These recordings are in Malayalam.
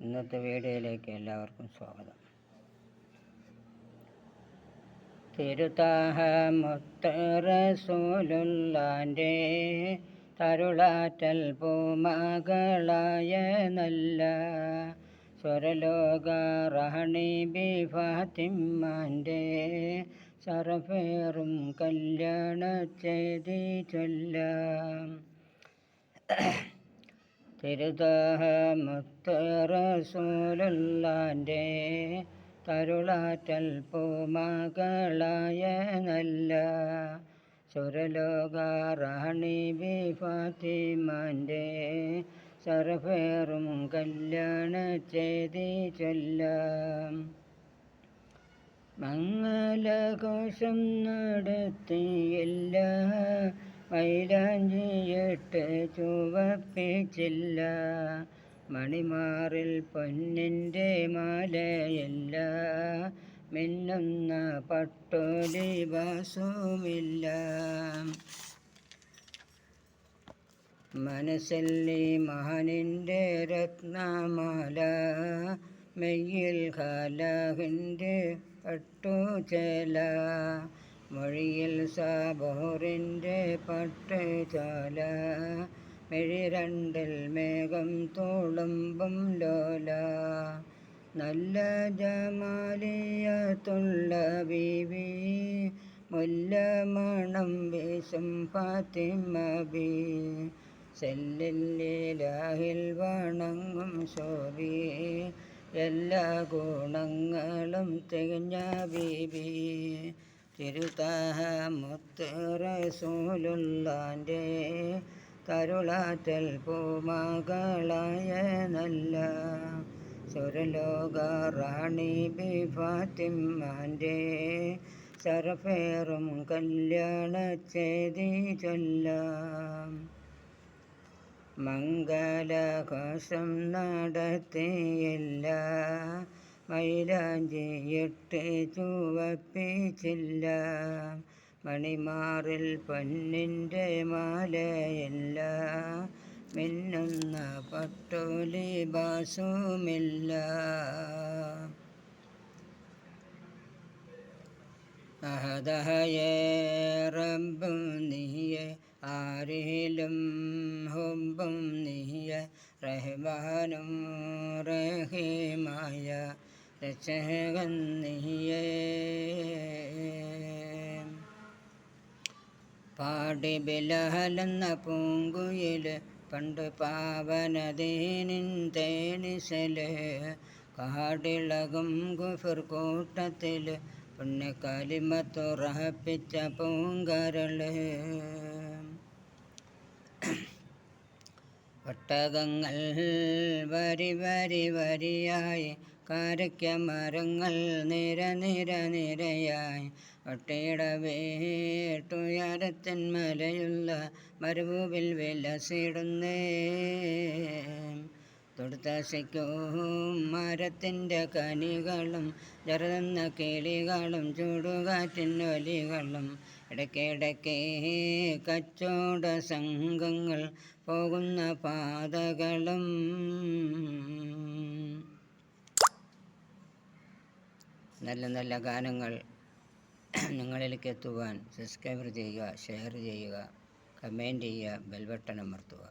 ഇന്നത്തെ വീഡിയോയിലേക്ക് എല്ലാവർക്കും സ്വാഗതം. തിരുത്താഹ മുത്ത് റസൂലുള്ളാന്റെ തരുളാറ്റൽ പൂമകളായ നല്ല സ്വരലോക റാണി ബി ഫാത്തിമ്മാന്റെ സറഫേറും കല്യാണ ചെയ്തി ചൊല്ലാം. തിരുതാഹ മുത്ത് റസൂലുള്ളാന്റെ തരുളാറ്റൽ പൂമകളായ നല്ല സുരലോക റാണി ബി ഫാത്തിമ്മാന്റെ സറഫേറും കല്യാണ ചെയ്തി ചൊല്ലാം. മംഗലഘോഷം നടത്തിയില്ല, മൈലാഞ്ചിയിട്ട് ചുവപ്പിച്ചില്ല, മണിമാറിൽ പൊന്നിൻ്റെ മാലയില്ല, മിന്നുന്ന പട്ടുലിബാസുമില്ല. മനസ്സിൽ ഈമാനിൻ്റെ രത്നമാല, മെയ്യിൽ ഖലാഹിൻ്റെ പട്ടുചേല, മൊഴിയിൽ സാബോറിൻ്റെ പട്ടുചാല, മിഴി രണ്ടിൽ മേഘം തുളുമ്പും ലോല. നല്ല ജമാലിയത്തുള്ള ബീവി, മുല്ല മണം വീശും ഫാത്തിമ ബി, സെല്ലില്ലാഹിൽ വണങ്ങും ശോഭി, എല്ലാ ഗുണങ്ങളും തികഞ്ഞ ബീബി. തിരുതാഹ മുത്ത് റസൂലുള്ളാന്റെ തരുളാറ്റൽ പൂമകളായ നല്ല സുരലോക റാണി ബി ഫാത്തിമ്മാന്റെ സറഫേറും കല്യാണ ചെയ്തി ചൊല്ലാം. മംഗലഘോഷം നടത്തിയില്ല, മൈലാഞ്ചിയിട്ട് ചുവപ്പിച്ചില്ല, മണിമാറിൽ പൊന്നിൻ്റെ മാലയില്ല, മിന്നുന്ന പട്ടുലിബാസുമില്ല. അഹദഹയേ റബ്ബും നീയെ, ആരിലും ഹുബ്ബും നീയെ, റഹ്മാനും റഹീമായ രക്ഷകൻ നീയേ. പാടി ബിലാലെന്ന പൂങ്കുയിൽ പണ്ട് പാവനദീനിൻ തേനിശല്, കാടിളകും കുഫർ കൂട്ടത്തിൽ പുണ്യകാലിമത്തുറപ്പിച്ച പൂങ്കരള്. ഒട്ടകങ്ങൾ വരി വരി വരിയായി, കാരയ്ക്കമരങ്ങൾ നിര നിര നിരയായി, ഒട്ടയിടവേട്ടുയരത്തിൻ മലയുള്ള മരുഭൂവിൽ വിലസിടുന്നേ. തൊടുത്താശയ്ക്കും മരത്തിൻ്റെ കനികളും, ജറന്ന കിളികളും, ചൂടുകാറ്റിനൊലികളും, ഇടയ്ക്കിടയ്ക്ക് കച്ചവട സംഘങ്ങൾ പോകുന്ന പാതകളും. നല്ല നല്ല ഗാനങ്ങൾ നിങ്ങളിലേക്ക് എത്തുവാൻ സബ്സ്ക്രൈബ് ചെയ്യുക, ഷെയർ ചെയ്യുക, കമൻറ്റ് ചെയ്യുക, ബെൽബട്ടൺ അമർത്തുക.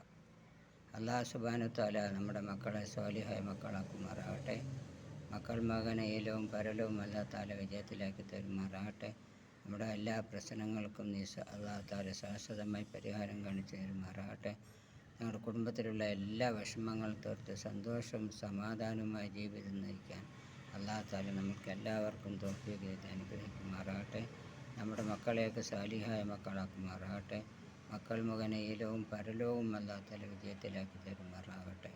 അല്ലാഹു സുബ്ഹാനഹു വതആല നമ്മുടെ മക്കളെ സ്വാലിഹായ മക്കളാക്കുമാറാകട്ടെ. മക്കൾ മകനെ ഇഹലോകവും പരലോകവും അല്ലാഹു തആല വിജയത്തിലാക്കി തരുമാറാകട്ടെ. നമ്മുടെ എല്ലാ പ്രശ്നങ്ങൾക്കും അല്ലാഹു തആല ശാശ്വതമായി പരിഹാരം കാണിച്ചു തരുമാറാകട്ടെ. ഞങ്ങളുടെ കുടുംബത്തിലുള്ള എല്ലാ വിഷമങ്ങളും തീർത്ത് സന്തോഷവും സമാധാനവുമായ ജീവിതം നയിക്കാൻ അല്ലാഹു തആല നമുക്ക് എല്ലാവർക്കും തൗഫീഖ് ചെയ്ത് അനുഗ്രഹിക്കുമാറാകട്ടെ. നമ്മുടെ മക്കളെയൊക്കെ സാലിഹായ മക്കളാക്കുമാറാകട്ടെ. മക്കൾ മുഖേന ഇഹലോകവും പരലോകവും അല്ലാഹു തആല വിജയത്തിലാക്കി തരുമാറാകട്ടെ.